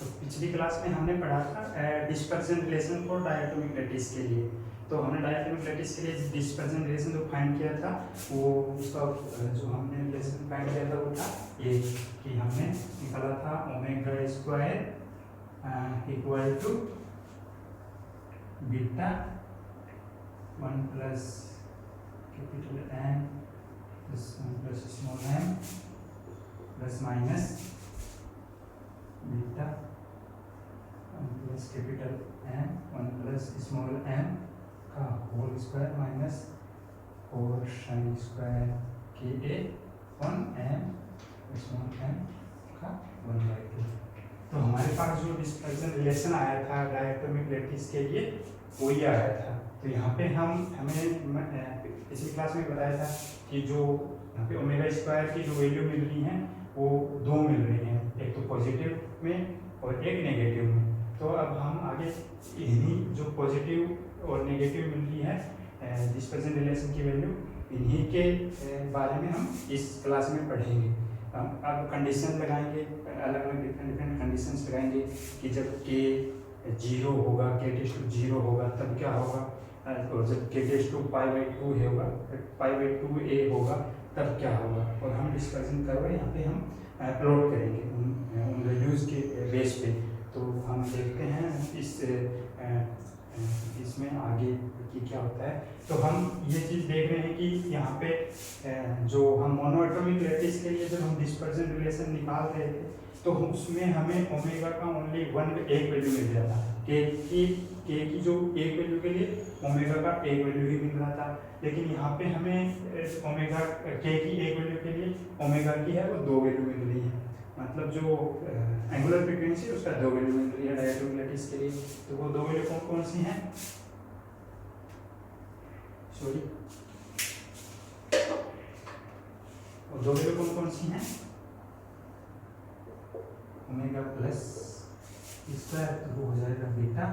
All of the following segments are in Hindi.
तो पिछली क्लास में हमने पढ़ा था dispersion relation for diatomic lattice के लिए। तो हमने डायटोमिक लैटिस के लिए डिस्पर्जन रिलेशन जो फाइंड किया था वो उसका जो हमने रिलेशन फाइंड किया था वो था ये कि हमने निकाला था omega square equal to beta 1 plus capital N plus 1 plus small M plus minus beta 1 plus capital N 1 plus small M का whole square minus 4 sine square के ए 1 एम स्मॉल एम का 1/2। तो हमारे पास जो डिस्पर्जन रिलेशन आया था डायटोमिक लैटिस के लिए वो ये आया था। तो यहाँ पे हमें पिछली क्लास में बताया था कि जो यहाँ पे ओमेगा स्क्वायर की जो वैल्यू मिल रही है वो दो मिल रही हैं, एक तो पॉजिटिव में और एक नेगेटिव में। तो अब हम आगे इन्हीं जो पॉजिटिव और नेगेटिव मिल रही है डिस्पर्जन रिलेशन की वैल्यू, इन्हीं के बारे में हम इस क्लास में पढ़ेंगे। हम अब कंडीशन लगाएंगे, अलग अलग डिफरेंट कंडीशंस लगाएंगे कि जब के 0 होगा, के टेस्ट टू 0 होगा तब क्या होगा, और जब के टेस्ट टू π/2 होगा, π/2a होगा तब क्या होगा। और हम डिस्कशन करके यहाँ पे हम प्लॉट करेंगे उन वैल्यूज़ के बेस पे। तो हम देखते हैं इसमें आगे कि क्या होता है। तो हम ये चीज़ देख रहे हैं कि यहाँ पे जो हम मोनोएटॉमिक लैटिस के लिए जब हम डिस्पर्जन रिलेशन निकाल रहे थे तो उसमें हमें ओमेगा का ओनली एक वैल्यू मिल रहा था, के की जो एक वैल्यू के लिए ओमेगा का एक वैल्यू ही मिल रहा था। लेकिन यहाँ पे हमें ओमेगा के की एक वैल्यू के लिए ओमेगा की है वो 2 वैल्यू मिल रही है, मतलब जो एंगुलर फ्रीक्वेंसी है उसका 2 वैल्यू मिल रही है डायटोमिक लैटिस के लिए। तो वो 2 वैल्यू कौन कौन सी हैं, सॉरी वो 2 वैल्यू कौन कौन सी हैं, ओमेगा प्लस स्क्वायर तो वो हो जाएगा बीटा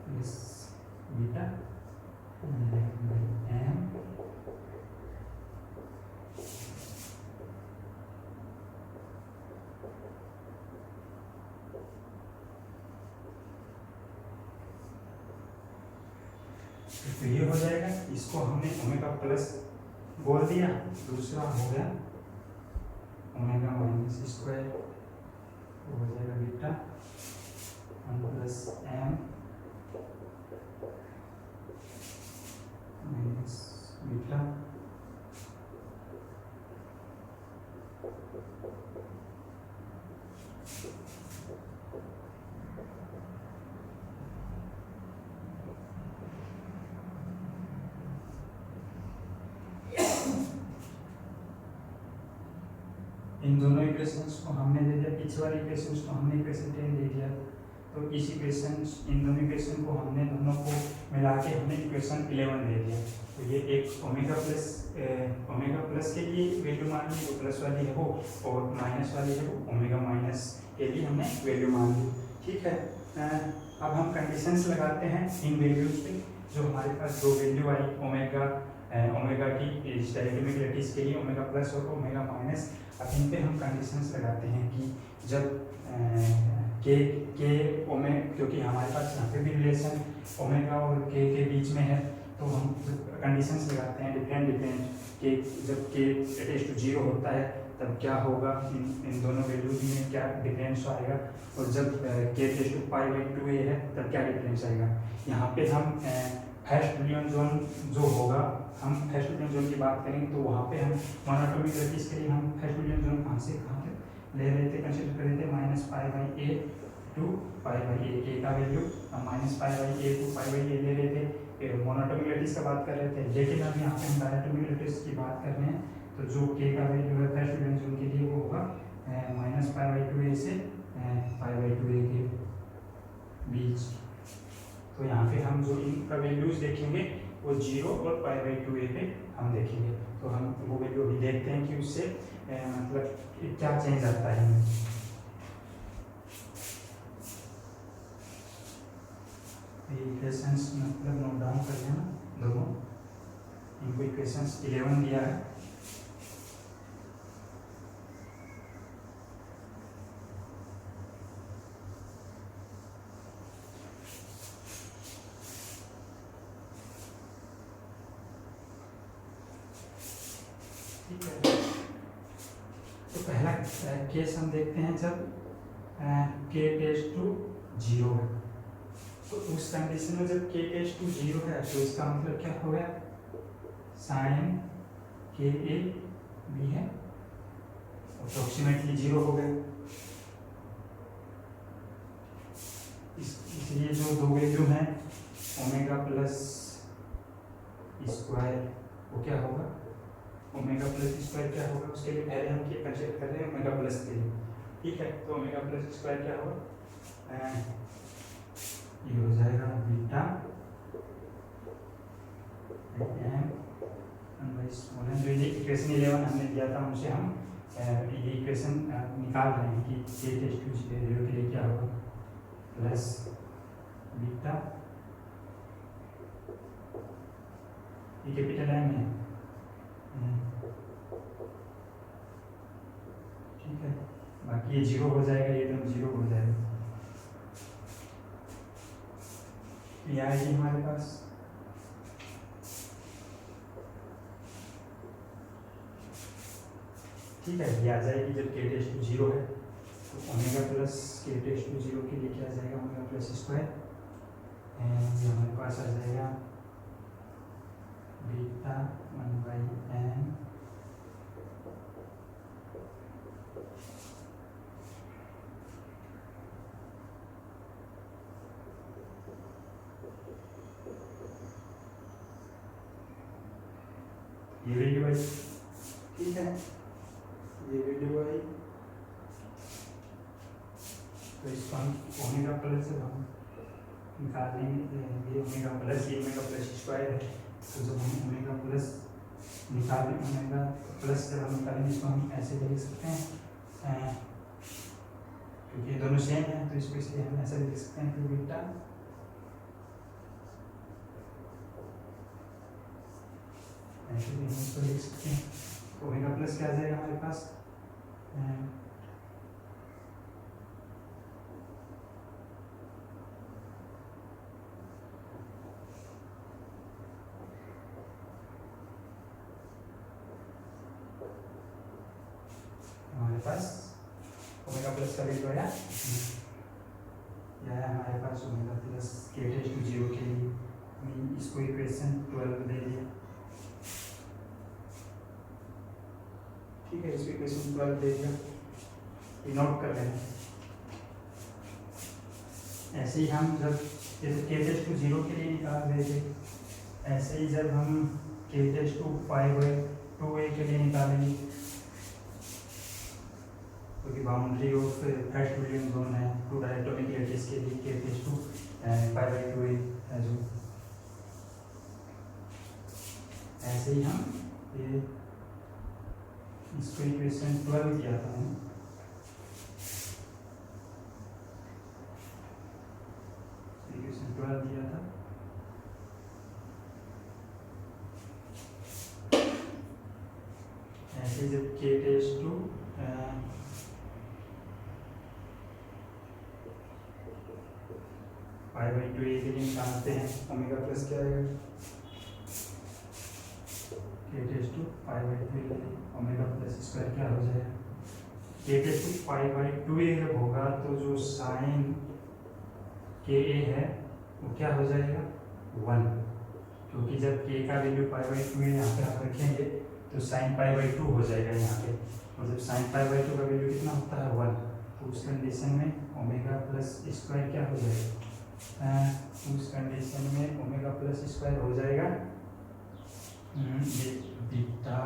प्लस बीटा एम तो ये हो जाएगा। इसको हमने ओमेगा प्लस बोल दिया, दूसरा हो गया ओमेगा माइनस स्क्वायर, हो जाएगा beta 1 plus M minus beta इन दोनों इक्वेशंस को हमने दे दिया, पिछले वाले इक्वेशंस को हमने इक्वेशन 10 दे दिया। तो इस इक्वेशंस इन दोनों इक्वेशन को हमने दोनों को मिला के हमने इक्वेशन 11 दे दिया। तो ये एक ओमेगा प्लस के लिए वैल्यू मान ली जो प्लस वाली है वो, और माइनस वाली है वो ओमेगा माइनस के लिए हमने वैल्यू मान ली। ठीक है, अब हम कंडीशंस लगाते हैं इन वैल्यूज पे। जो हमारे पास दो वैल्यू आई ओमेगा की डायटोमिक लैटिस के लिए ओमेगा प्लस और ओमेगा माइनस, अब इन पे हम कंडीशंस लगाते हैं कि जब के ओमेगा, क्योंकि हमारे पास यहाँ पे भी रिलेशन ओमेगा और के बीच में है, तो हम कंडीशंस लगाते हैं डिफरेंट कि जब के टेस्ट टू 0 होता है तब क्या होगा, इन दोनों वैल्यूज में क्या डिफरेंस आएगा, और जब के टेस्ट टू π/2a है तब क्या डिफरेंस आएगा। यहाँ पे हम फर्स्ट विलियन जोन जो होगा, हम फर्स्ट विलियन जोन की बात करेंगे तो वहाँ पे हम मोनोएटॉमिक लैटिस के लिए हम फर्स्ट विलियन जोन कहाँ से ले रहे थे, कंसिडर कर रहे थे -π/a टू π/a, के का वैल्यू हम -π/a टू π/a ले रहे थे, फिर मोनोएटॉमिक लैटिस का बात कर रहे थे। लेकिन अब यहाँ पे हम डायटोमिक लैटिस की बात कर रहे हैं, तो जो के का वैल्यू है फर्स्ट विलियन जोन के लिए वो होगा -π/2a से π/2a के बीच। तो यहाँ पे हम जो इनका वैल्यूज देखेंगे वो 0 और π/2a पे हम देखेंगे। तो हम वो वैल्यू अभी देखते हैं कि उससे मतलब क्या चेंज आता है। इक्वेशंस मतलब नोट डाउन कर लेना दोनों। इनको इक्वेशंस 11 दिया है। ठीक है, तो पहला केस हम देखते हैं जब k टेस्ट टू 0 है। तो उस कंडीशन में जब k टेस्ट टू 0 है तो इसका मतलब क्या हो गया, साइन के ए भी है अप्रोक्सीमेटली 0 हो गया। इसलिए जो दो वैल्यू हैं ओमेगा प्लस स्क्वायर वो क्या होगा, ओमेगा प्लस स्क्वायर क्या होगा, उसके लिए पहले हम क्या कंसीडर कर रहे हैं ओमेगा प्लस के लिए। ठीक है, तो ओमेगा प्लस स्क्वायर क्या होगा, ये हो जाएगा बीटा एम जो ये इक्वेशन 11 हमने दिया था उनसे हम ये इक्वेशन निकाल रहे हैं कि k टेस्ट टू 0 के लिए क्या होगा, प्लस बीटा ये कैपिटल एम है। ठीक है, बाकी ये 0 हो जाएगा, ये टर्म 0 हो जाएगा। ये आएगी हमारे पास ठीक है, ये आ जाएगी जब k टेस्ट टू 0 है तो omega plus k test to 0 के लिए क्या आ जाएगा, ओमेगा प्लस स्क्वायर ये हमारे पास आ जाएगा बीटा 1/n ये वैल्यू आई। ठीक है, ये वैल्यू आई, तो इसको हम ओमेगा प्लस से हम निकाल लेंगे, ये ओमेगा प्लस ये ओमेगा प्लस स्क्वायर है, तो जब हम ओमेगा प्लस निकालें, ओमेगा प्लस जब हम निकालेंगे इसको हम ऐसे लिख सकते हैं क्योंकि ये दोनों सेम है, तो इसको इसलिए हम ऐसे लिख सकते हैं कि बीटा ऐसे भी हम इसको लिख सकते हैं, ओमेगा प्लस क्या आ जाएगा हमारे पास, हमारे पास ओमेगा प्लस का वैल्यू आया, यह है हमारे पास omega plus k test to 0 के लिए हमने इसको इक्वेशन 12 दे दिया। ठीक है, इसको इक्वेशन 12 दे दिया, ये नोट कर लें। ऐसे ही हम जब जैसे k टेस्ट टू 0 के लिए निकाल रहे थे, ऐसे ही जब हम k टेस्ट टू 5/2a के लिए निकालेंगे, क्योंकि boundary of first William zone है टू डायटोमिक लैटिस के लिए k टेस्ट टू 5/2a है जो, ऐसे ही हम ये इसको इक्वेशन 12 किया था हमने, इक्वेशन 12 दिया था। ऐसे जब k टेस्ट टू 5/2a के लिए निकालते हैं, ओमेगा प्लस क्या आएगा, k test to 5/2a omega plus square क्या हो जाएगा, k टेस्ट टू 5/2a जब होगा तो जो साइन ka है वो क्या हो जाएगा 1, क्योंकि जब k का वैल्यू 5/2a यहाँ पे आप रखेंगे तो साइन 5/2 हो जाएगा यहाँ पे, और जब साइन 5/2 का वैल्यू कितना होता है 1, तो उस कंडीशन में ओमेगा प्लस स्क्वायर क्या हो जाएगा, उस कंडीशन में ओमेगा प्लस स्क्वायर हो जाएगा ये बीटा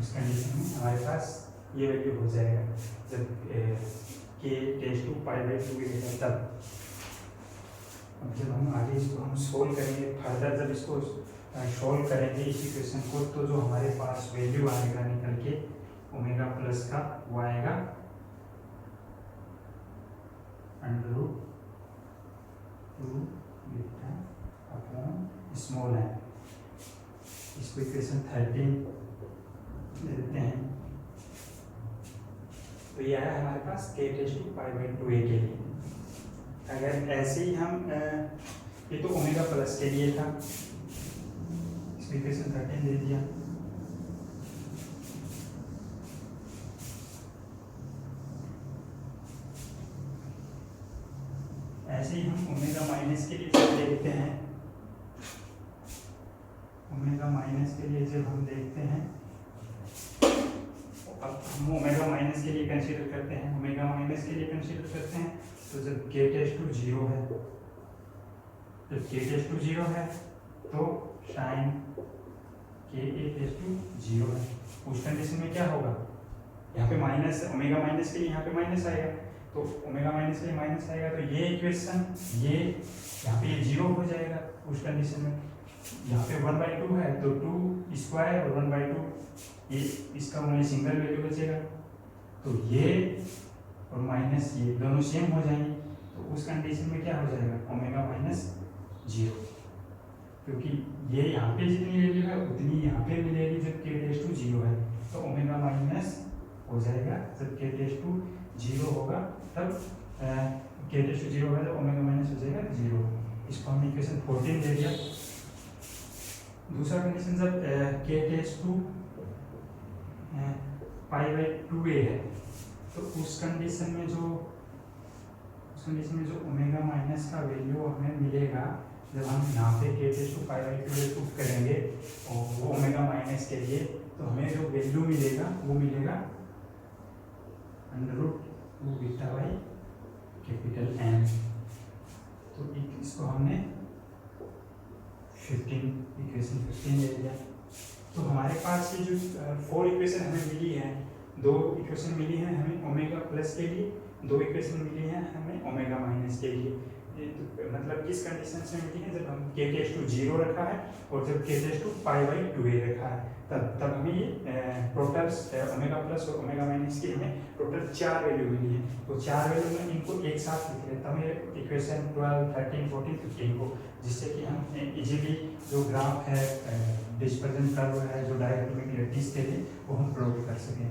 उस कंडीशन में हमारे पास ये वैल्यू हो जाएगा जब k tends to pi by 2 रहेगा तब। अब जब हम आगे इसको हम सोल्व करेंगे फर्दर, जब इसको सोल्व करेंगे इस इक्वेशन को, तो जो हमारे पास वैल्यू आएगा निकल के ओमेगा प्लस का वो आएगा under root 2 beta upon small है। इसको इक्वेशन 13 दे देते हैं। तो ये आया हमारे पास के tends to pi by 2a के लिए। अगर ऐसे ही हम ये तो ओमेगा प्लस के लिए था, इसको इक्वेशन 13 दे दिया। ऐसे ही हम ओमेगा माइनस के लिए जब देखते हैं, ओमेगा माइनस के लिए जब हम देखते हैं, अब हम ओमेगा माइनस के लिए कंसीडर करते हैं, ओमेगा माइनस के लिए कंसीडर करते हैं, तो जब के टेस्ट टू 0 है, जब के टेस्ट टू 0 है तो साइन के ए टेस्ट टू 0 है। उस कंडीशन में क्या होगा, यहाँ पे माइनस, ओमेगा माइनस के लिए यहाँ पे माइनस आएगा, तो ओमेगा माइनस के लिए माइनस आएगा, तो ये इक्वेशन ये यहाँ पे 0 हो जाएगा उस कंडीशन में। यहाँ पे 1/2 है तो 2 स्क्वायर और 1/2 ये इसका ओनली सिंगल वैल्यू बचेगा, तो ये और माइनस ये दोनों सेम हो जाएंगे, तो उस कंडीशन में क्या हो जाएगा ओमेगा माइनस 0, क्योंकि ये यहाँ पे जितनी वैल्यू है उतनी यहाँ पे मिलेगी जब के टेस्ट टू 0 है, तो ओमेगा माइनस हो जाएगा जब के टेस्ट टू 0 होगा, तब के टेस्ट टू 0 होगा तो ओमेगा माइनस हो जाएगा 0। इसको हमने इक्वेशन 14 दे दिया। दूसरा कंडीशन जब k tends to pi by 2a है, तो उस कंडीशन में जो ओमेगा माइनस का वैल्यू हमें मिलेगा, जब हम यहाँ पे k tends to pi by 2a put करेंगे और वो ओमेगा माइनस के लिए, तो हमें जो वैल्यू मिलेगा वो मिलेगा under root 2 beta by capital M। तो इसको हमने इक्वेशन 15 ले लिया। तो हमारे पास ये जो 4 इक्वेशन हमें मिली है, 2 इक्वेशन मिली हैं हमें ओमेगा प्लस के लिए, 2 इक्वेशन मिली हैं हमें ओमेगा माइनस के लिए। तो मतलब किस कंडीशन से मिली है, जब हम के टेस्ट टू 0 रखा है और जब k tends to pi by 2a रखा है, तब हमें ये टोटल ओमेगा प्लस और ओमेगा माइनस की हमें टोटल 4 वैल्यू मिली है। तो 4 वैल्यू में इनको एक साथ लिख लेता हूँ, इक्वेशन 12, 13, 14, 15 को, जिससे कि हम इजीली जो ग्राफ है, डिस्पर्जन कर्व है, जो डायरेक्ट लैटिस के लिए, वो हम प्लॉट कर सकें।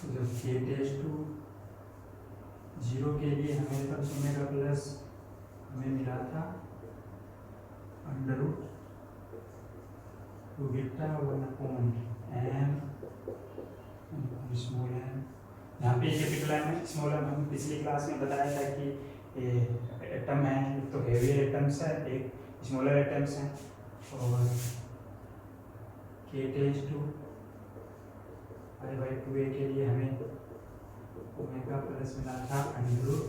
जब के टेस्ट टू 0 के लिए हमें तब ओमेगा प्लस हमें मिला था under root 2 beta 1 upon M small m। यहाँ पे कैपिटल M है, स्मॉल m हम पिछली क्लास में बताया था कि एटम है, एक तो हेवियर एटम्स है, एक स्मॉलर एटम्स हैं, और के tends to pi by 2a के लिए हमें ओमेगा प्लस मिला था under root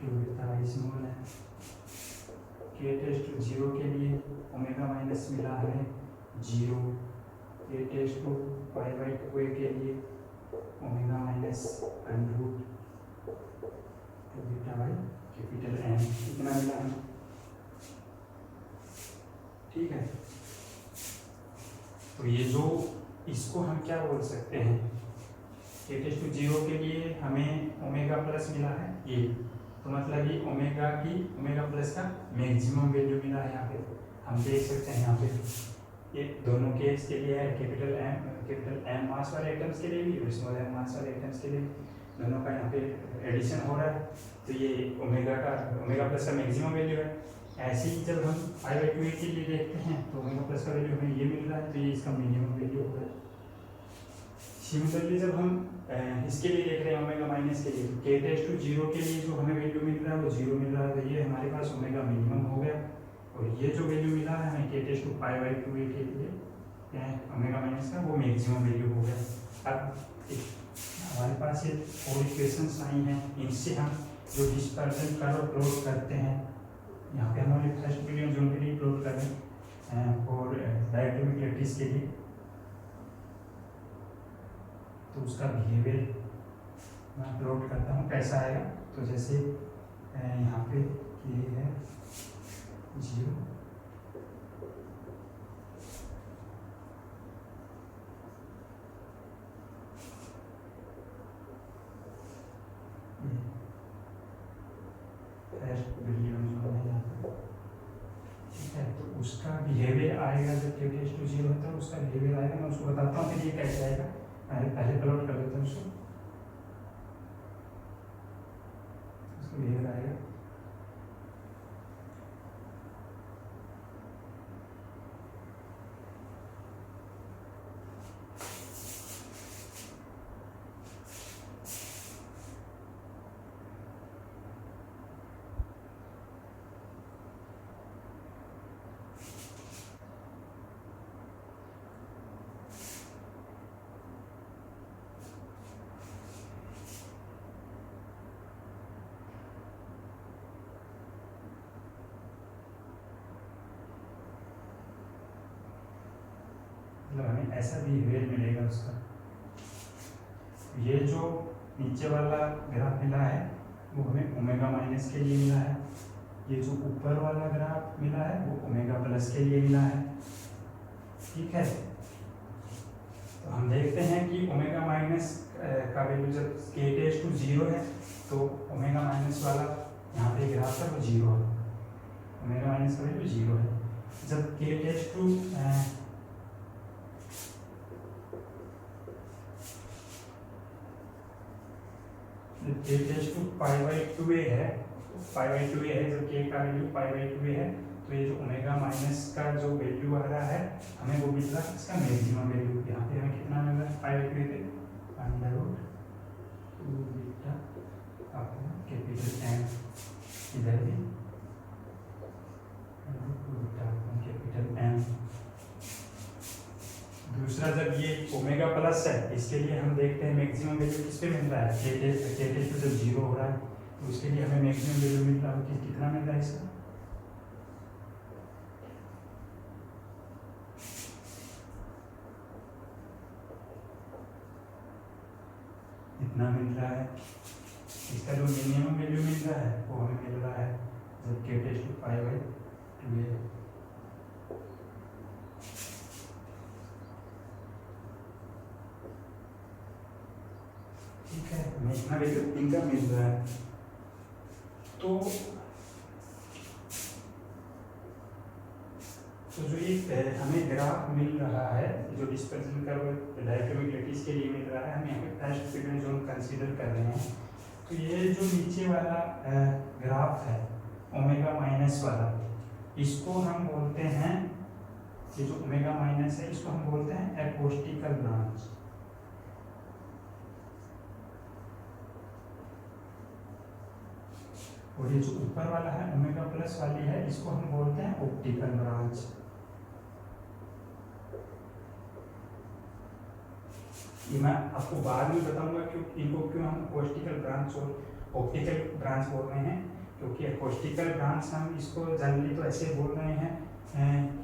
2 beta by small है। के टेस्ट टू 0 के लिए ओमेगा माइनस मिला हमें 0। के tends to pi by 2a के लिए omega minus under root 2 beta by capital M, इतना मिला हमें। ठीक है, तो ये जो इसको हम क्या बोल सकते हैं, के टेस्ट टू 0 के लिए हमें ओमेगा प्लस मिला है ये, तो मतलब ये ओमेगा प्लस का मैक्सिमम वैल्यू मिला है। यहाँ पे हम देख सकते हैं, यहाँ पे ये दोनों केस के लिए है, कैपिटल M मास वाले आइटम्स के लिए भी और स्मॉल m मास वाले आइटम्स के लिए, दोनों का यहाँ पे एडिशन हो रहा है, तो ये ओमेगा प्लस का मैक्सिमम वैल्यू है। ऐसे ही जब हम पाई बाई 2a के लिए देखते हैं, तो ओमेगा प्लस का वैल्यू हमें ये मिल रहा है, तो ये इसका मिनिमम वैल्यू हो रहा है। सिमिलरली जब हम इसके लिए देख रहे हैं ओमेगा माइनस के लिए, के टेस्ट टू 0 के लिए जो हमें वैल्यू मिल रहा है वो 0 मिल रहा है, तो ये हमारे पास ओमेगा मिनिमम हो गया। और ये जो वैल्यू मिला है हमें के tends to pi by 2a के लिए, क्या है ओमेगा माइनस का, वो मैक्सिमम वैल्यू हो गया। अब हमारे पास ये 4 इक्वेशंस आई हैं, इनसे हम जो डिस्पर्जन कर्व प्लॉट करते हैं, यहाँ पे हमारे फर्स्ट वीडियो जोन के लिए प्लॉट कर रहे हैं और डायटोमिक लैटिस के लिए, तो उसका बिहेवियर मैं प्लॉट करता हूँ कैसा आएगा। तो जैसे यहाँ पे ये है 0, ठीक है। तो उसका बिहेवियर आएगा जब k टेस्ट टू 0 होता है, उसका बिहेवियर आएगा। मैं उसको बताता हूँ कि ये कैसे आएगा, पहले प्लॉट कर लेता हूँ उसको बिहेवियर आएगा। मतलब हमें ऐसा बिहेवियर मिलेगा उसका। ये जो नीचे वाला ग्राफ मिला है वो हमें ओमेगा माइनस के लिए मिला है, ये जो ऊपर वाला ग्राफ मिला है वो ओमेगा प्लस के लिए मिला है, ठीक है। तो हम देखते हैं कि ओमेगा माइनस का वैल्यू जब k टेस्ट टू 0 है तो ओमेगा माइनस वाला यहाँ पे ग्राफ है वो 0 है, ओमेगा माइनस का वैल्यू 0 है। जब k test to k test to π/2a है, π/2a है, जब k का वैल्यू π/2a है तो ये जो ओमेगा माइनस का जो वैल्यू आ रहा है हमें वो मिल रहा है इसका मैक्सिमम वैल्यू। यहाँ पे हमें कितना मिल रहा है π/2a पे √2 बीटा अपना कैपिटल M, इधर भी √2 बीटा अपना कैपिटल M। दूसरा जब ये ओमेगा प्लस है इसके लिए हम देखते हैं मैक्सिमम वैल्यू किस पे मिल रहा है, k टेस्ट टू जब 0 हो रहा है तो उसके लिए हमें मैक्सिमम वैल्यू मिल रहा है कितना मिल रहा है इसका, इतना मिल रहा है। इसका जो मिनिमम वैल्यू मिल रहा है वो हमें मिल रहा है जब k टेस्ट टू π/2a है। ठीक है, हमें इतना वैल्यू इनका मिल रहा है। तो जो ये हमें ग्राफ मिल रहा है जो डिस्पर्जन कर्व डायटोमिक लैटिस के लिए मिल रहा है, हम यहाँ पे फर्स्ट फ्रीक्वेंसी जोन कंसीडर कर रहे हैं। तो ये जो नीचे वाला ग्राफ है ओमेगा माइनस वाला, इसको हम बोलते हैं, ये जो ओमेगा माइनस है इसको हम बोलते हैं एकोस्टिकल ब्रांच। और ये जो ऊपर वाला है ओमेगा प्लस वाली है इसको हम बोलते हैं ऑप्टिकल ब्रांच। ये मैं आपको बाद में बताऊंगा क्यों इनको क्यों हम एकोस्टिकल ब्रांच और ऑप्टिकल ब्रांच बोल रहे हैं, क्योंकि एकोस्टिकल ब्रांच हम इसको जनरली तो ऐसे बोल रहे हैं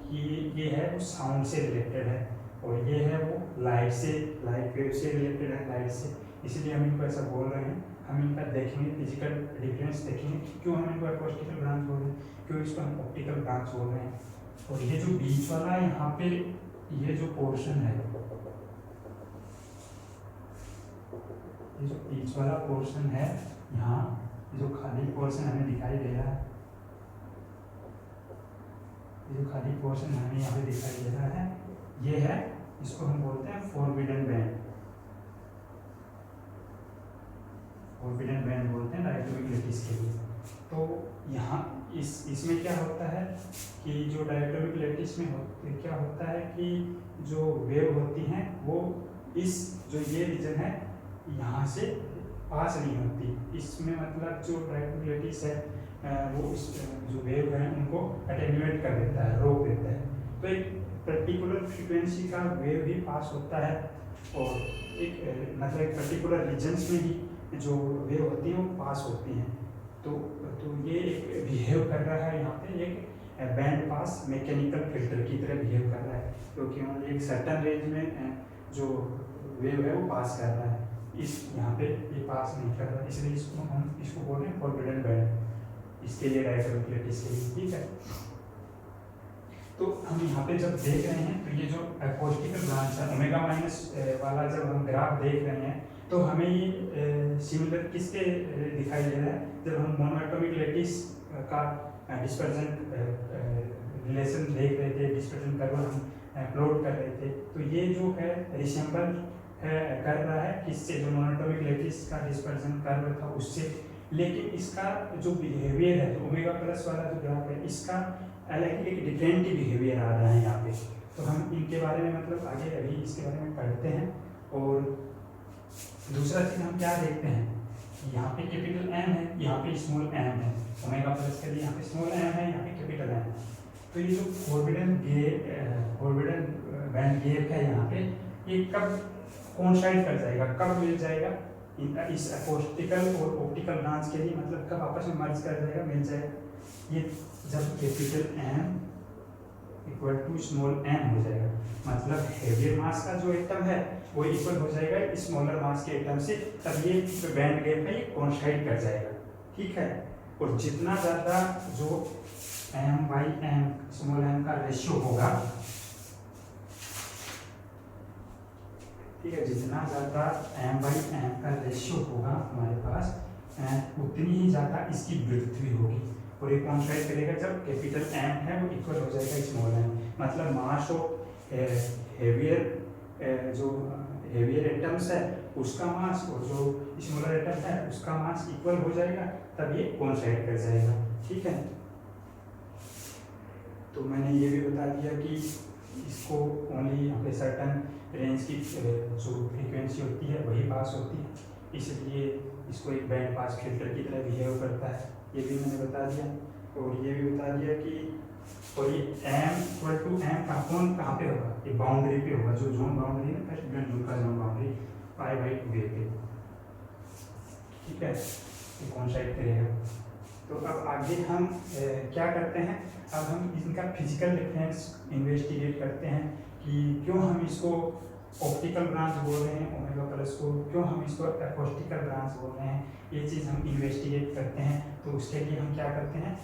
कि ये है वो साउंड से रिलेटेड है और ये है वो लाइट वेव से रिलेटेड है, लाइट से, इसलिए हम इनको ऐसा बोल रहे हैं। हम इनका देखेंगे फिजिकल डिफरेंस देखेंगे क्यों हम इनको एकोस्टिकल ब्रांच बोल रहे हैं, क्यों इसको हम ऑप्टिकल ब्रांच बोल रहे हैं। और ये जो बीच वाला यहाँ पे ये जो पोर्शन है, ये जो बीच वाला पोर्शन है यहाँ जो खाली पोर्शन हमें दिखाई दे रहा है, ये जो खाली पोर्शन हमें यहाँ पे दिखाई दे रहा है ये है, इसको हम बोलते हैं फॉरबिडन बैंड। फॉरबिडन बैंड बोलते हैं डायटोमिक लैटिस के लिए। तो यहाँ इसमें क्या होता है कि जो डायटोमिक लैटिस में क्या होता है कि जो वेव होती हैं वो इस जो ये रीजन है यहाँ से पास नहीं होती, इसमें मतलब जो डायटोमिक लैटिस है वो इस जो वेव है उनको अटेन्यूएट कर देता है, रोक देता है। तो एक पर्टिकुलर फ्रीक्वेंसी का वेव ही पास होता है और एक मतलब एक पर्टिकुलर रीजन्स में ही जो वेव होती हैं वो पास होती हैं। तो ये एक बिहेव कर रहा है यहाँ पे एक बैंड पास मैकेनिकल फिल्टर की तरह बिहेव कर रहा है, क्योंकि एक सर्टन रेंज में जो वेव है वो पास कर रहा है, इस यहाँ पे ये पास नहीं कर रहा, इसलिए इसको हम इसको बोल रहे हैं फॉरबिडन बैंड, इसके लिए डायरेक्ट इसके लिए। ठीक है, तो हम यहाँ पे जब देख रहे हैं तो ये जो अकोस्टिकल ब्रांच है ओमेगा माइनस वाला जब हम ग्राफ देख रहे हैं तो हमें ये सिमिलर किसके दिखाई दे रहा है, जब हम मोनोएटॉमिक लैटिस का डिस्पर्जन रिलेशन देख रहे थे, डिस्पर्जन कर्व हम प्लॉट कर रहे थे, तो ये जो है रिसेंबल कर रहा है किससे, जो मोनोएटॉमिक लैटिस का डिस्पर्जन कर्व था उससे, लेकिन इसका जो बिहेवियर है जो ओमेगा प्लस वाला जो ग्राफ है इसका अलग एक डिफरेंट बिहेवियर आ रहा है यहाँ पे। तो हम इनके बारे में मतलब आगे अभी इसके बारे में पढ़ते हैं। और दूसरा चीज़ हम क्या देखते हैं, यहाँ पे कैपिटल एम है, यहाँ पे स्मॉल एम है, ओमेगा प्लस के लिए यहाँ पे स्मॉल एम है, यहाँ पे कैपिटल एम है। तो ये जो फॉरबिडन बैंड गैप है यहाँ पे, ये कब कोइंसाइड कर जाएगा, कब मिल जाएगा इस अकोस्टिकल और ऑप्टिकल ब्रांच के लिए, मतलब कब आपस में मर्ज कर जाएगा, मिल जाएगा, ये जब capital M equal to small M हो जाएगा, मतलब हेवियर मास का जो एटम है वो इक्वल हो जाएगा स्मॉलर मास के एटम से, तब ये बैंड गैप है ये कोइंसाइड कर जाएगा। ठीक है, और जितना ज़्यादा जो M by M small M का रेशियो होगा, ठीक है, जितना ज़्यादा एम बाई एम का रेशियो होगा हमारे पास उतनी ही ज़्यादा इसकी विड्थ भी होगी, और ये कोइंसाइड करेगा जब कैपिटल एम है वो इक्वल हो जाएगा स्मॉल एम, मतलब मास ऑफ हेवियर जो हेवियर एटम्स है उसका मास और जो स्मॉलर एटम है उसका मास इक्वल हो जाएगा, तब ये कोइंसाइड कर जाएगा। ठीक है, तो मैंने ये भी बता दिया कि इसको ओनली यहाँ पे सर्टन रेंज की जो फ्रीक्वेंसी होती है वही पास होती है, इसलिए इसको एक बैंड पास फिल्टर की तरह बिहेव करता है, ये भी मैंने बता दिया। और ये भी बता दिया कि और ये एम इक्वल टू एम का कौन कहाँ पे होगा, ये बाउंड्री पे होगा, जो जोन बाउंड्री है फर्स्ट जोन का जोन बाउंड्री पाई बाई 2 पे। ठीक है, ये कोइंसाइड करेगा। तो अब आगे हम क्या करते हैं, अब हम इनका फिजिकल डिफरेंस इन्वेस्टिगेट करते हैं कि क्यों हम इसको ऑप्टिकल ब्रांच बोल रहे हैं ओमेगा प्लस को, क्यों हम इसको अकोस्टिकल ब्रांच बोल रहे हैं, ये चीज़ हम इन्वेस्टिगेट करते हैं। तो उसके लिए हम क्या करते हैं,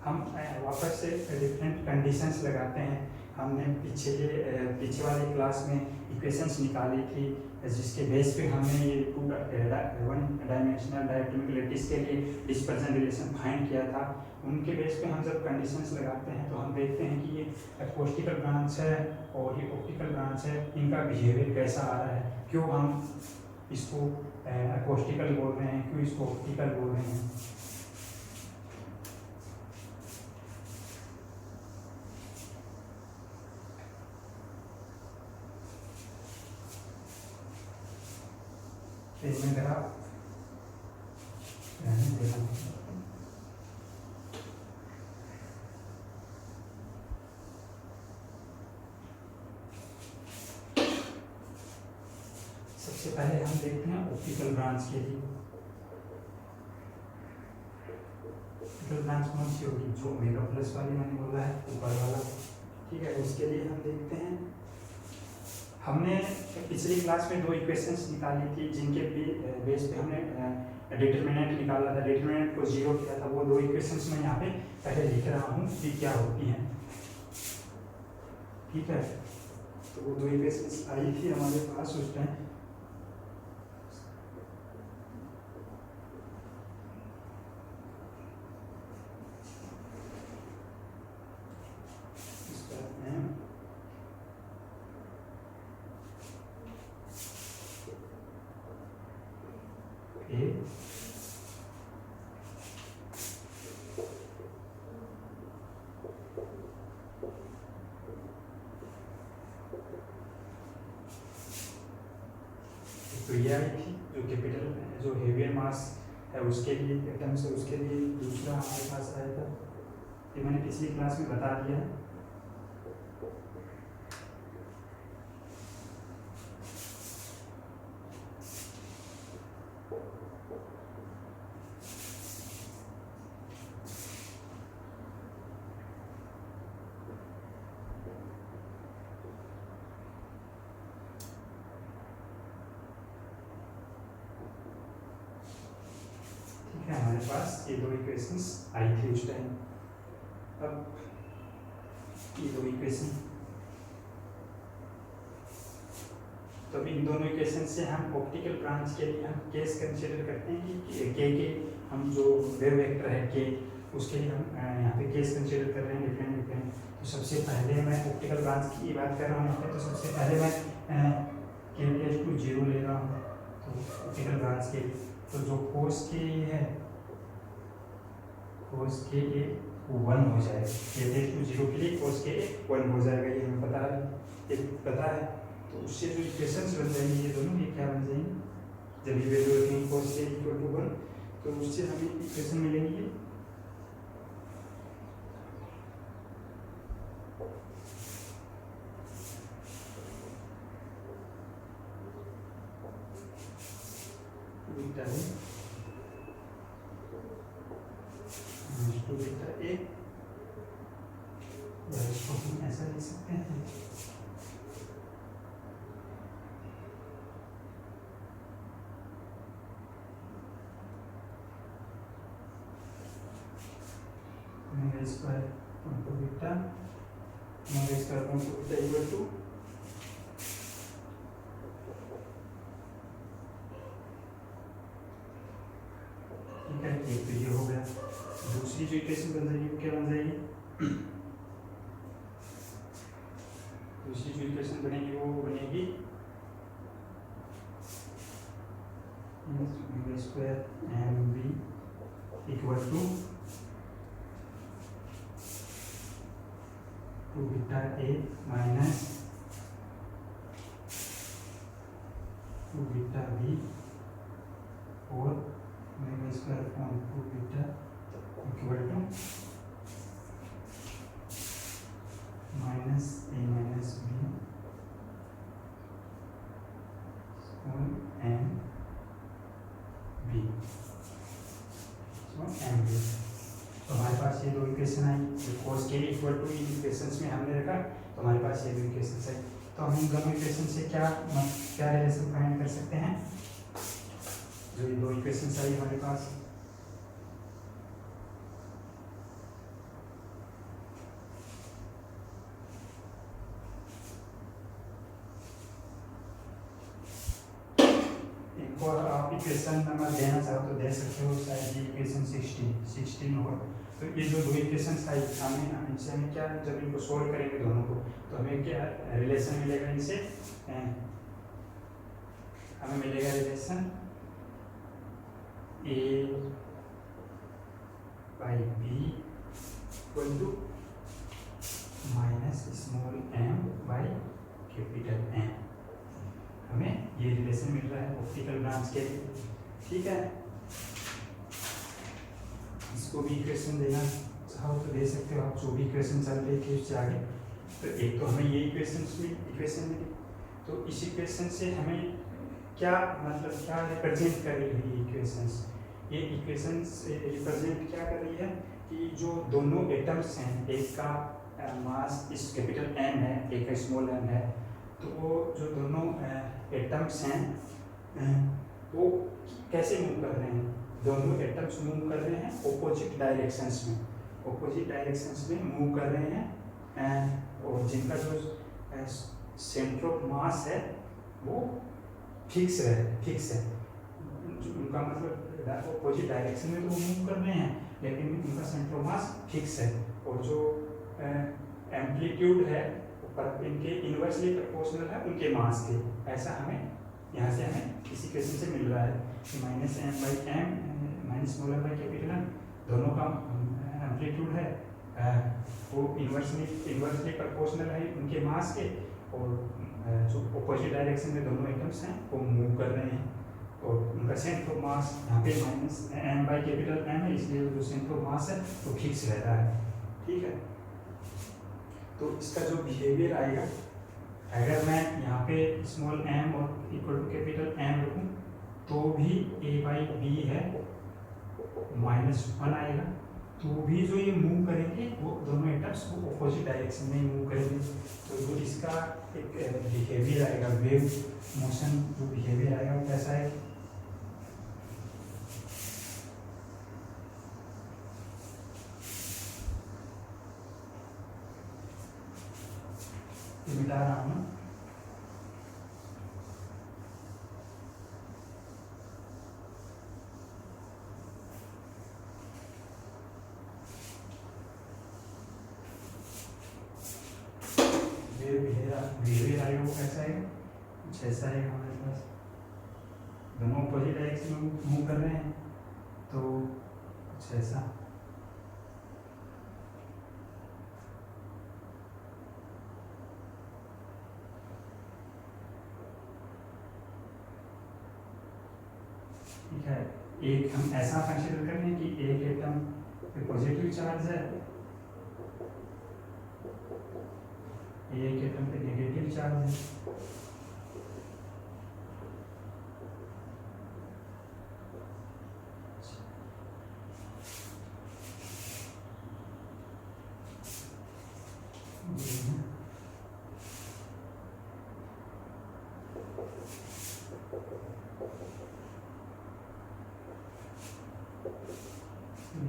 हम वापस से डिफरेंट कंडीशंस लगाते हैं। हमने पीछे वाली क्लास में इक्वेशंस निकाली थी जिसके बेस पे हमने ये 1 डायमेंशनल डायटोमिक लैटिस के लिए डिस्पर्जन रिलेशन फाइंड किया था। उनके बेस पे हम जब कंडीशंस लगाते हैं तो हम देखते हैं कि ये अकोस्टिकल ब्रांच है और ये ऑप्टिकल ब्रांच है, इनका बिहेवियर कैसा आ रहा है, क्यों हम इसको अकोस्टिकल बोल रहे हैं, क्यों इसको ऑप्टिकल बोल रहे हैं। इसमें जरा सबसे पहले हम देखते हैं ऑप्टिकल ब्रांच के लिए। ऑप्टिकल ब्रांच कौन सी होगी, जो ओमेगा प्लस वाली मैंने बोला है ऊपर वाला। ठीक है, उसके लिए हम देखते हैं, हमने पिछली क्लास में 2 इक्वेशंस निकाली थी जिनके बेस पे हमने डिटरमिनेंट निकाला था, डिटरमिनेंट को 0 किया था। वो 2 इक्वेशंस मैं यहाँ पे पहले लिख रहा हूँ कि क्या होती हैं। ठीक है, तो वो 2 इक्वेशंस आई थी हमारे पास उस टाइम। तो ये आई थी जो कैपिटल जो हेवियर मास है उसके लिए एटम से, उसके लिए दूसरा हमारे पास आया था, ये मैंने पिछली क्लास में बता दिया है। हमारे पास ये दो इक्वेशंस आई थी उस टाइम। अब ये दो इक्वेशन, तो इन दोनों इक्वेशन से हम ऑप्टिकल ब्रांच के लिए हम केस कंसीडर करते हैं कि के हम जो वेव वेक्टर है के, उसके लिए हम यहाँ पे केस कंसीडर कर रहे हैं डिफरेंट। तो सबसे पहले मैं ऑप्टिकल ब्रांच की बात कर रहा हूँ यहाँ पे। तो सबसे पहले मैं के टू 0 ले रहा हूँ तो ऑप्टिकल ब्रांच के लिए। तो जो कोस के है, कोस के 1 हो जाएगा, के टू 0 के लिए कोस के 1 हो जाएगा, ये हमें पता है। तो उससे जो इक्वेशंस बन जाएंगे ये दोनों, ये क्या बन जाएंगे, जब ये वैल्यू रखेंगे कोस के इक्वल टू 1, तो उससे हमें इक्वेशन मिलेंगी बीटा ए, या इसको हम ऐसा लिख सकते हैं, square into beta square into beta equal to ठीक है। एक तो ये हो गया। दूसरी जो इक्वेशन बन जाएगी वो क्या बन जाएगी, दूसरी जो इक्वेशन बनेगी वो बनेगी square M B equal to beta A minus beta B और square form beta equal to minus A minus B और एम बी, एम बी। तो हमारे पास ये दो इक्वेशन आई, जो कोस के इक्वल टू इन इक्वेशंस में हमने रखा, तो हमारे पास ये दो इक्वेशंस आई। तो हम इन दोनों इक्वेशन से क्या रिलेशन फाइंड कर सकते हैं, जो ये दो इक्वेशंस आई हमारे पास, इनको आप इक्वेशन नंबर देना चाहो तो दे सकते हो, शायद ये इक्वेशन 16 होगा। तो ये जो दो इक्वेशंस आई हमें, इनसे हमें क्या, जब इनको सोल्व करेंगे दोनों को, तो हमें क्या रिलेशन मिलेगा, इनसे हमें मिलेगा relation A by B equal to minus small M by capital M. हमें ये रिलेशन मिल रहा है ऑप्टिकल ब्रांच के लिए, ठीक है। इसको भी इक्वेशन देना चाहो तो दे सकते हो आप, जो भी इक्वेशन चल रही थी उससे आगे। तो एक तो हमें ये इक्वेशन मिली, तो इस इक्वेशन से हमें क्या मतलब, क्या रिप्रेजेंट कर रही है ये इक्वेशंस, ये इक्वेशंस रिप्रेजेंट क्या कर रही है कि जो दोनों एटम्स हैं, एक का मास इस कैपिटल एम है, एक का स्मॉल एम है, तो वो जो दोनों एटम्स हैं वो कैसे मूव कर रहे हैं, दोनों एटम्स मूव कर रहे हैं ऑपोजिट डायरेक्शंस में मूव कर रहे हैं, और जिनका जो सेंटर ऑफ मास है वो फिक्स है, उनका मतलब ऑपोजिट डायरेक्शन में तो वो मूव कर रहे हैं, लेकिन उनका सेंटर ऑफ मास फिक्स है, और जो एम्पलीट्यूड है इनके इनवर्सली प्रोपोर्शनल है उनके मास के। ऐसा हमें यहाँ से हमें इसी क्वेश्चन से मिल रहा है कि minus M by M minus small M by capital M, दोनों का एम्पलीट्यूड है वो इनवर्सली प्रोपोर्शनल है उनके मास के, और जो अपोजिट डायरेक्शन में दोनों एटम्स हैं वो मूव कर रहे हैं, और उनका सेंटर ऑफ मास यहाँ पे minus M by capital M है, इसलिए जो सेंटर ऑफ मास है वो फिक्स रहता है, ठीक है। तो इसका जो बिहेवियर आएगा, अगर मैं यहाँ पे स्मॉल एम और इक्वल टू कैपिटल एम रखूँ तो भी ए बाई बी है -1 आएगा, तो भी जो ये मूव करेंगे वो दोनों एटम्स वो अपोजिट डायरेक्शन में मूव करेंगे। तो जो इसका एक बिहेवियर आएगा, वेव मोशन जो बिहेवियर आएगा वो कैसा है, ये मिटा रहा हूँ। बिहेवियर आयोग कैसा है, कुछ ऐसा है हमारे पास, दोनों अपोजिट डायरेक्शन में मूव कर रहे हैं, तो कुछ ऐसा। ठीक है, एक हम ऐसा कंसीडर कर रहे हैं कि एक एटम पे पॉजिटिव चार्ज है, एक एटम पे नेगेटिव चार्ज है।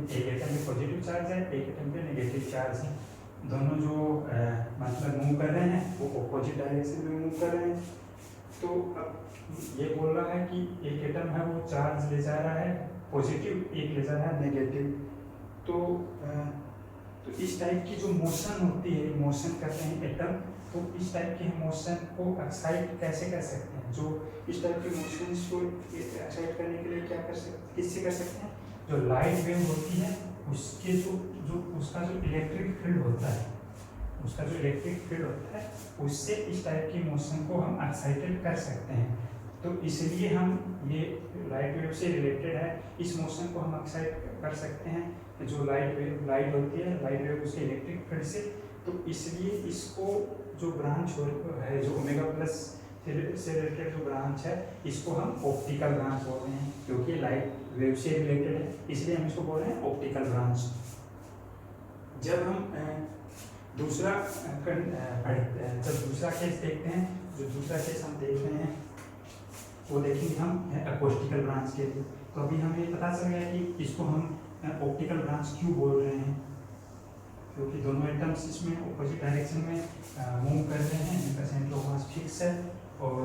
एक एटम पे पॉजिटिव चार्ज है, एक एटम पे नेगेटिव चार्ज है, दोनों जो मतलब मूव कर रहे हैं वो ऑपोजिट डायरेक्शन में मूव कर रहे हैं। तो अब ये बोल रहा है कि एक एटम है वो चार्ज ले जा रहा है पॉजिटिव, एक ले जा रहा है नेगेटिव। तो इस टाइप की जो मोशन होती है, मोशन करते हैं एटम, तो इस टाइप के मोशन को एक्साइट कैसे कर सकते हैं? जो इस टाइप के मोशंस को एक्साइट करने के लिए क्या कर सकते, किससे कर सकते हैं? जो लाइट वेव होती है उसके उसका जो इलेक्ट्रिक फील्ड होता है, उसका जो इलेक्ट्रिक फील्ड होता है उससे इस टाइप की मोशन को हम एक्साइटेड कर सकते हैं। तो इसलिए हम ये लाइट वेव से रिलेटेड है, इस मोशन को हम एक्साइट कर सकते हैं। जो लाइट होती है, लाइट वेव उसके इलेक्ट्रिक फील्ड से, तो इसलिए इसको जो ब्रांच है, जो ओमेगा प्लस से रिलेटेड जो ब्रांच है, इसको हम ऑप्टिकल ब्रांच बोल रहे हैं, क्योंकि लाइट वेव से रिलेटेड है, इसलिए हम इसको बोल रहे हैं ऑप्टिकल ब्रांच। जब हम दूसरा केस देखते हैं, जो दूसरा केस हम देख रहे हैं वो देखेंगे हम अकोस्टिकल ब्रांच के लिए। तो अभी हमें पता चल गया कि इसको हम ऑप्टिकल ब्रांच क्यों बोल रहे हैं, क्योंकि दोनों एटम्स इसमें ऑपोजिट डायरेक्शन में मूव कर रहे हैं, इनका सेंटर ऑफ मास फिक्स है, और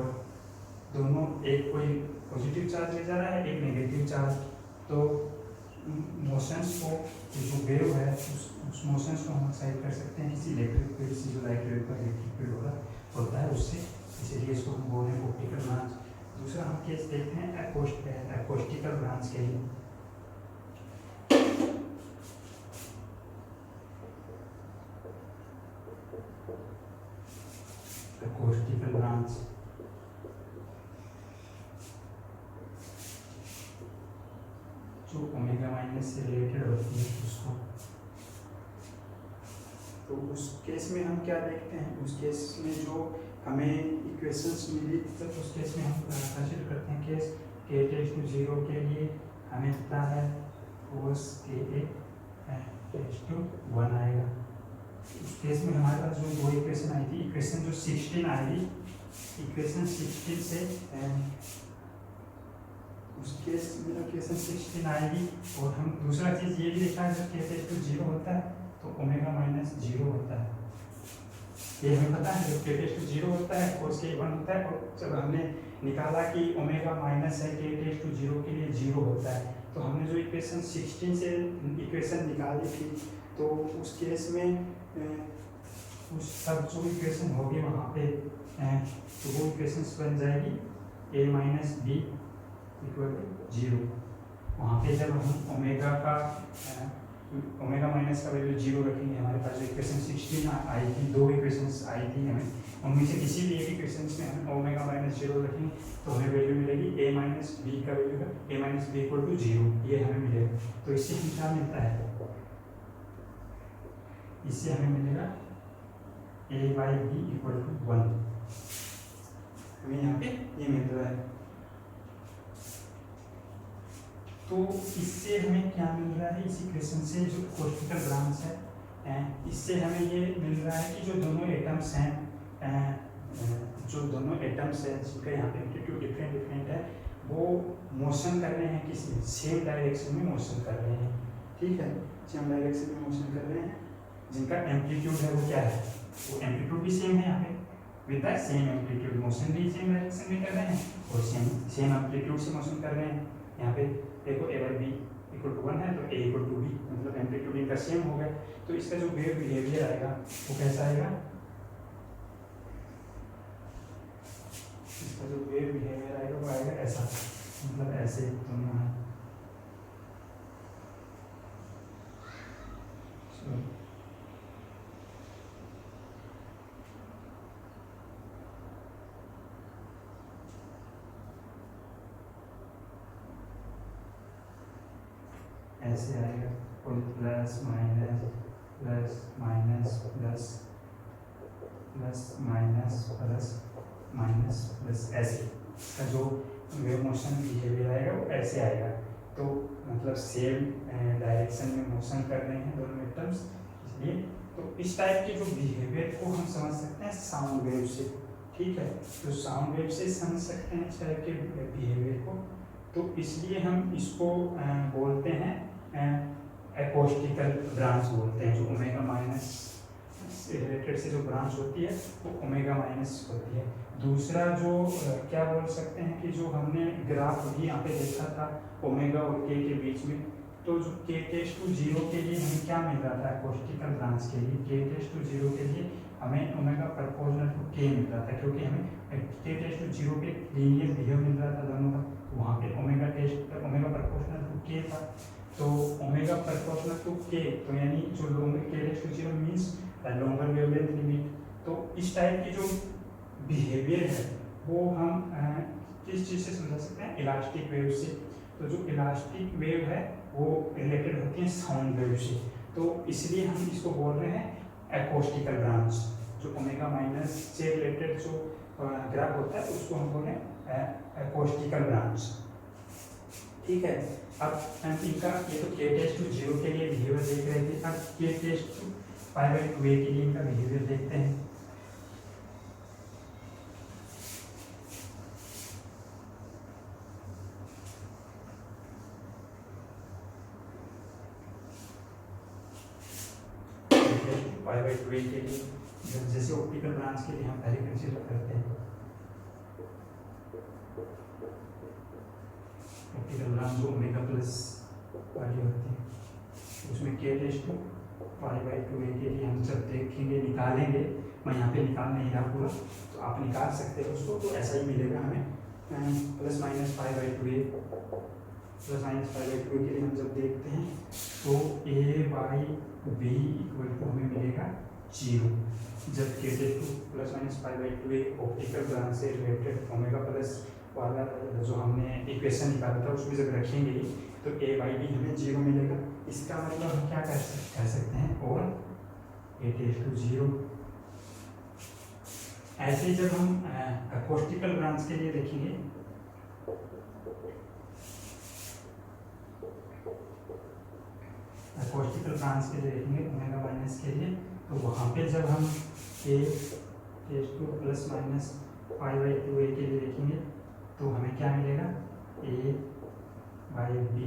दोनों एक कोई पॉजिटिव चार्ज ले जा रहा है, एक नेगेटिव चार्ज। तो मोशंस को, जो वेव है उस मोशंस को हम एक्साइट कर सकते हैं किसी इलेक्ट्रिक फील्ड से, जो लाइट वेव का इलेक्ट्रिक फील्ड होता है उससे, इसीलिए इसको हम बोल रहे हैं ऑप्टिकल ब्रांच। दूसरा हम केस देखते हैं अकोस्टिकल ब्रांच के लिए। अकोस्टिकल ब्रांच जो ओमेगा माइनस से रिलेटेड होती है उसको, तो उस केस में हम क्या देखते हैं? उस केस में जो हमें इक्वेशंस मिली, तो उस केस में हम कंसीडर करते हैं केस k टेंड्स टू 0 के लिए हमें पता है cos k टेंड्स टू 1 आएगा। उस केस में हमारे पास जो दो इक्वेशन आई थी, इक्वेशन जो 16 आएगी, इक्वेशन 16 से उस केस में इक्वेशन 16 आएगी, और हम दूसरा चीज़ ये भी देखा है जब k टेंड्स टू 0 होता है तो ओमेगा माइनस 0 होता है। ये हमें पता है, जब k टेंड्स टू 0 होता है cos k 1 होता है, और जब हमने निकाला कि ओमेगा माइनस है k टेंड्स टू 0 के लिए 0 होता है, तो हमने जो इक्वेशन 16 से इक्वेशन निकाली थी, तो उस केस में उस सब जो इक्वेशन होगी वहाँ पे, तो वो इक्वेशंस बन जाएगी a minus B equal to 0। वहाँ पे जब हम ओमेगा माइनस का वैल्यू 0 रखेंगे, हमारे पास जो इक्वेशन 16 आई थी, दो इक्वेशंस आई थी हमें, उनमें से किसी भी एक इक्वेशंस में हम ओमेगा माइनस 0 रखेंगे तो हमें वैल्यू मिलेगी a माइनस बी का वैल्यू है a minus B equal to 0, ये हमें मिलेगा। तो इससे हमें क्या मिलता है? इससे हमें मिलेगा a by B equal to 1, हमें यहाँ पे ये मिल रहा है। तो इससे हमें क्या मिल रहा है? इस इक्वेशन से, जो अकोस्टिकल ब्रांच है, इससे हमें ये मिल रहा है कि जो दोनों एटम्स हैं, जिनका यहाँ पे एम्पलीट्यूड डिफरेंट है, वो मोशन कर रहे हैं किसी सेम डायरेक्शन में मोशन कर रहे हैं। ठीक है, सेम डायरेक्शन में मोशन कर रहे हैं, जिनका एम्पलीट्यूड है वो क्या है? वो एम्पलीट्यूड भी सेम है यहाँ पे, with the same amplitude, motion भी सेम डायरेक्शन में कर रहे हैं और सेम एम्पलीट्यूड से मोशन कर रहे हैं। यहाँ पे देखो ए बाई बी इक्वल टू 1 है तो ए इक्वल टू बी, मतलब एम्पलीट्यूड इनका सेम हो गया। तो इसका जो वेव बिहेवियर आएगा वो कैसा आएगा, इसका जो वेव बिहेवियर आएगा वो आएगा ऐसा, मतलब ऐसे दोनों है। ऐसे आएगा और plus minus plus minus plus plus minus plus minus plus, ऐसे इसका जो वेव मोशन बिहेवियर आएगा वो ऐसे आएगा। तो मतलब सेम डायरेक्शन में मोशन कर रहे हैं दोनों एटम्स, इसलिए तो इस टाइप के जो बिहेवियर को हम समझ सकते हैं साउंड वेव से। ठीक है, तो साउंड वेव से समझ सकते हैं इस टाइप के बिहेवियर को। तो इसलिए हम इसको बोलते हैं एकॉस्टिकल ब्रांच बोलते हैं। जो ओमेगा माइनस से रिलेटेड से जो ब्रांच होती है वो ओमेगा माइनस होती है। दूसरा जो क्या बोल सकते हैं कि जो हमने ग्राफ भी यहाँ पे देखा था ओमेगा और के बीच में, तो जो के टेस्ट टू 0 के लिए हमें क्या मिल रहा था एकॉस्टिकल ब्रांच के लिए, के टेस्ट टू 0 के लिए हमें ओमेगा प्रोपोर्शनल टू के मिल रहा था, क्योंकि हमें के टेस्ट टू 0 पे लीनियर बिहेव मिल रहा था दोनों का। वहाँ पे ओमेगा प्रोपोर्शनल टू के था, तो ओमेगा प्रोपोर्शनल टू के, तो यानी जो longer k tends to 0 means longer wavelength limit. तो इस टाइप की जो बिहेवियर है वो हम किस चीज़ से समझा सकते हैं, इलास्टिक वेव से। तो जो इलास्टिक वेव है वो रिलेटेड होती है साउंड वेव से, तो इसलिए हम इसको बोल रहे हैं एकॉस्टिकल ब्रांच। जो ओमेगा माइनस से रिलेटेड जो ग्राफ होता है उसको हम बोल रहे हैं एकॉस्टिकल ब्रांच। ठीक है, अब इनका ये तो के टेस्ट टू 0 के लिए बिहेवियर देख रहे थे, अब के tends to pi by 2a के लिए इनका बिहेवियर देखते हैं। पाई बाई 2a के लिए जैसे ऑप्टिकल ब्रांच के लिए हम पहले कंसीडर करते हैं ऑप्टिकल ब्रांच जो ओमेगा प्लस वाली होती है, उसमें के tends to pi by 2a के लिए हम जब देखेंगे निकालेंगे, मैं यहाँ पे निकाल नहीं रहा पूरा, तो आप निकाल सकते हैं उसको, तो ऐसा ही मिलेगा हमें plus minus pi by 2a, plus minus pi by 2a के लिए हम जब देखते हैं तो a बाई b इक्वल टू हमें मिलेगा 0। जब k tends to plus minus pi by 2a optical branch से रिलेटेड ओमेगा प्लस वाला जो हमने इक्वेशन निकाला था उसमें जब रखेंगे तो a बाई b हमें 0 मिलेगा। इसका मतलब हम क्या कह सकते हैं, और a टेस्ट टू 0। ऐसे जब हम एकॉस्टिकल ब्रांच के लिए देखेंगे एकॉस्टिकल ब्रांच के लिए देखेंगे ओमेगा माइनस के लिए, तो वहाँ पे जब हम a tends to plus minus pi by 2a के लिए देखेंगे तो हमें क्या मिलेगा, a बाई b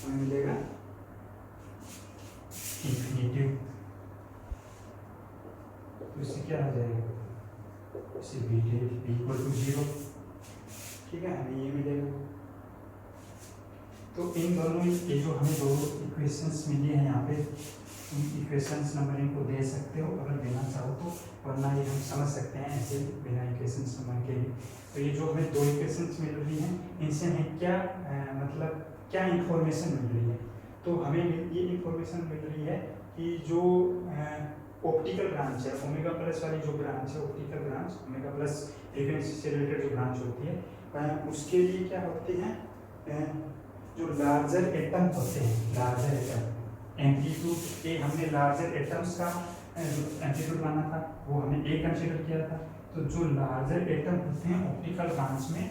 हमें मिलेगा इंफिनिटिव। तो इससे क्या आ जाएगा, इससे b इक्वल टू 0। ठीक है, हमें ये मिलेगा। तो इन दोनों ये जो हमें दो इक्वेशंस मिली हैं यहाँ पे, इक्वेशंस नंबर इनको दे सकते हो अगर देना चाहो तो, वरना ये हम समझ सकते हैं ऐसे बिना इक्वेशंस नंबर के भी। तो ये जो हमें दो इक्वेशंस मिल रही हैं इनसे हमें क्या मतलब क्या इंफॉर्मेशन मिल रही है, तो हमें ये इंफॉर्मेशन मिल रही है कि जो ऑप्टिकल ब्रांच है ओमेगा प्लस वाली जो ब्रांच है optical branch omega plus frequency से रिलेटेड जो ब्रांच होती है उसके लिए क्या होती है, जो लार्जर एटम होते हैं, लार्जर एटम एम्पलीट्यूड ए, हमने लार्जर एटम्स का जो एम्पलीट्यूड माना था वो हमने ए कंसीडर किया था। तो जो लार्जर एटम होते हैं ऑप्टिकल ब्रांच में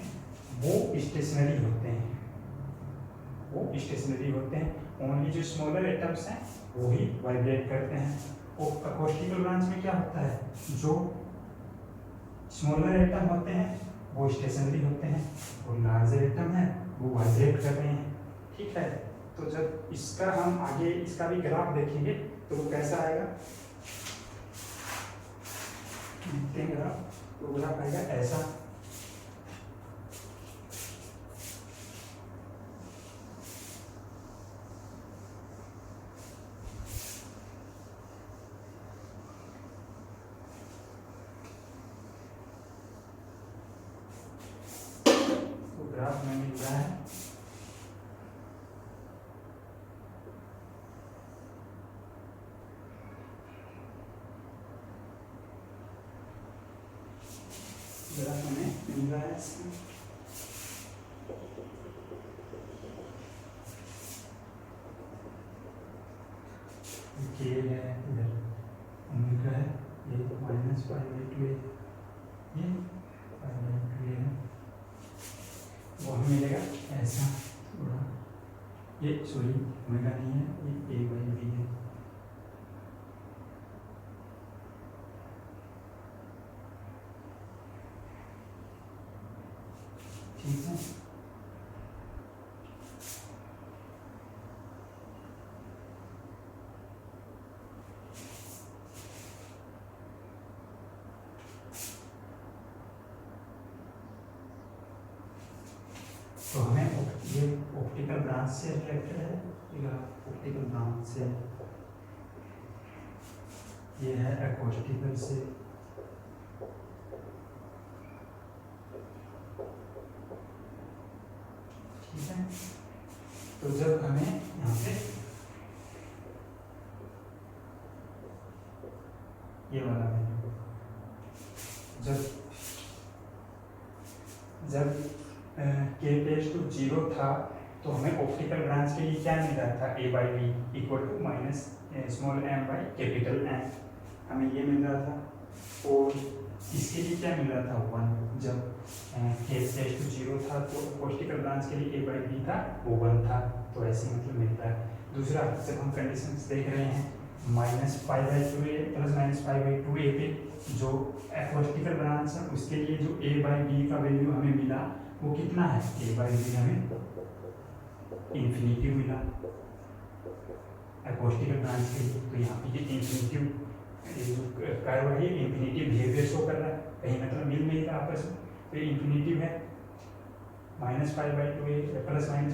वो स्टेशनरी होते हैं, वो स्टेशनरी होते हैं। ओनली जो स्मॉलर एटम्स हैं वो ही वाइब्रेट करते हैं। और एकॉस्टिकल ब्रांच में क्या होता है, जो स्मॉलर एटम होते हैं वो स्टेशनरी होते हैं और लार्जर एटम है वो वाइब्रेट कर रहे हैं। ठीक है, तो जब इसका हम आगे इसका भी ग्राफ देखेंगे तो वो कैसा आएगा, सकते हैं ग्राफ, तो ग्राफ आएगा ऐसा। तो ग्राफ में मिल रहा है ग्राफ हमें मिल रहा है के है इधर ओमेगा है, ये -π/2 ये π/2 है, वो हमें मिलेगा ऐसा थोड़ा, ये सॉरी ओमेगा नहीं है, ये a/b है। ठीक है, तो हमें ये ऑप्टिकल ब्रांच से रिलेटेड है, ऑप्टिकल ब्रांच से, ये है एकॉस्टिकल से, ठीक है। तो जब हमें यहाँ पे ये वाला है, जब k टेस्ट टू 0 था तो हमें ऑप्टिकल ब्रांच के लिए क्या मिल रहा था, a/b इक्वल टू -m/M, हमें ये मिल रहा था। और इसके लिए क्या मिल रहा था 1, जब k टेस्ट टू 0 था तो ऑप्टिकल ब्रांच के लिए a/b था वो 1 था, तो ऐसे मतलब मिलता है। दूसरा, जब हम कंडीशंस देख रहे हैं -π/2a + -π/2a पे जो ऑप्टिकल ब्रांच है उसके लिए जो a/b का वैल्यू हमें मिला वो कितना है, a/b हमें इन्फिनिटी मिला ऑप्टिकल ब्रांच के लिए। तो यहाँ पे ये इन्फिनिटी जो कर्व है इन्फिनिटी बिहेवियर शो कर रहा है, कहीं मतलब मिल नहीं रहा आपस में, तो इन्फिनिटी है। -π/2a +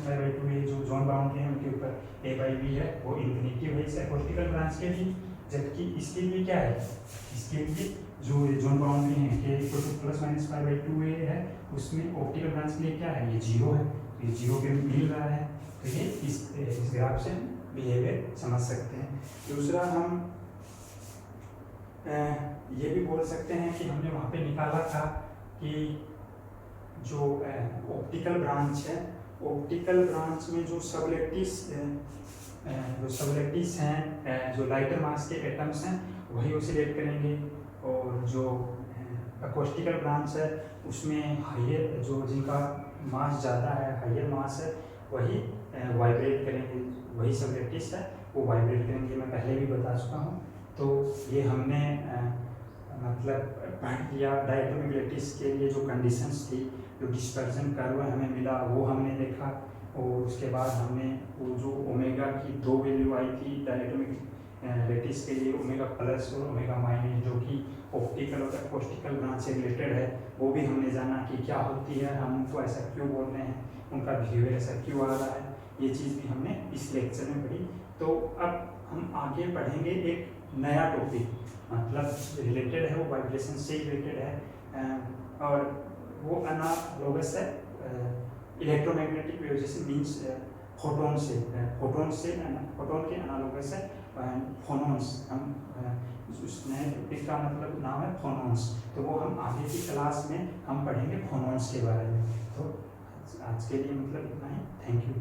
-π/2a जो जोन बाउंड्री है उनके ऊपर a/b है वो इन्फिनिटी है इस ऑप्टिकल ब्रांच के लिए, जबकि इसके लिए क्या है, इसके लिए जो जोन बाउंड्री है k = +-π/2a है उसमें ऑप्टिकल ब्रांच के लिए क्या है, ये 0 है, तो ये 0 पे मिल रहा है, तो ये इस ग्राफ से बिहेवियर समझ सकते हैं। दूसरा, हम ये भी बोल सकते हैं कि हमने वहाँ पे निकाला था कि जो ऑप्टिकल ब्रांच है, ऑप्टिकल ब्रांच में जो सबलेटिस हैं, जो लाइटर मास के एटम्स हैं वही ऑसिलेट करेंगे, और जो एकॉस्टिकल ब्रांच है उसमें हायर जो जिनका मास ज़्यादा है, हायर मास है, वही वाइब्रेट करेंगे, वही सबलेटिस है वो वाइब्रेट करेंगे, मैं पहले भी बता चुका हूँ। तो ये हमने मतलब पढ़ लिया। डायटोमिक लैटिस के लिए जो कंडीशंस थी, जो डिस्पर्जन कर्व हमें मिला वो हमने देखा, और उसके बाद हमने वो जो ओमेगा की 2 वैल्यू आई थी डायटोमिक लैटिस के लिए, ओमेगा प्लस और ओमेगा माइनस, जो कि ऑप्टिकल और एकॉस्टिकल ब्रांच से रिलेटेड है, वो भी हमने जाना कि क्या होती है, हम उनको ऐसा क्यों बोल रहे हैं, उनका बिहेवियर ऐसा क्यों आ रहा है, ये चीज़ भी हमने इस लेक्चर में पढ़ी। तो अब हम आगे पढ़ेंगे एक नया टॉपिक, मतलब रिलेटेड है, वो वाइब्रेशन से रिलेटेड है, और वो एनालॉगस है इलेक्ट्रोमैग्नेटिक वेव से, मीन्स फोटोन के एनालॉगस है फोनॉन्स। हम उसने टॉपिक का मतलब नाम है फोनॉन्स, तो वो हम आगे की क्लास में हम पढ़ेंगे फोनॉन्स के बारे में। तो आज के लिए मतलब इतना ही, थैंक यू।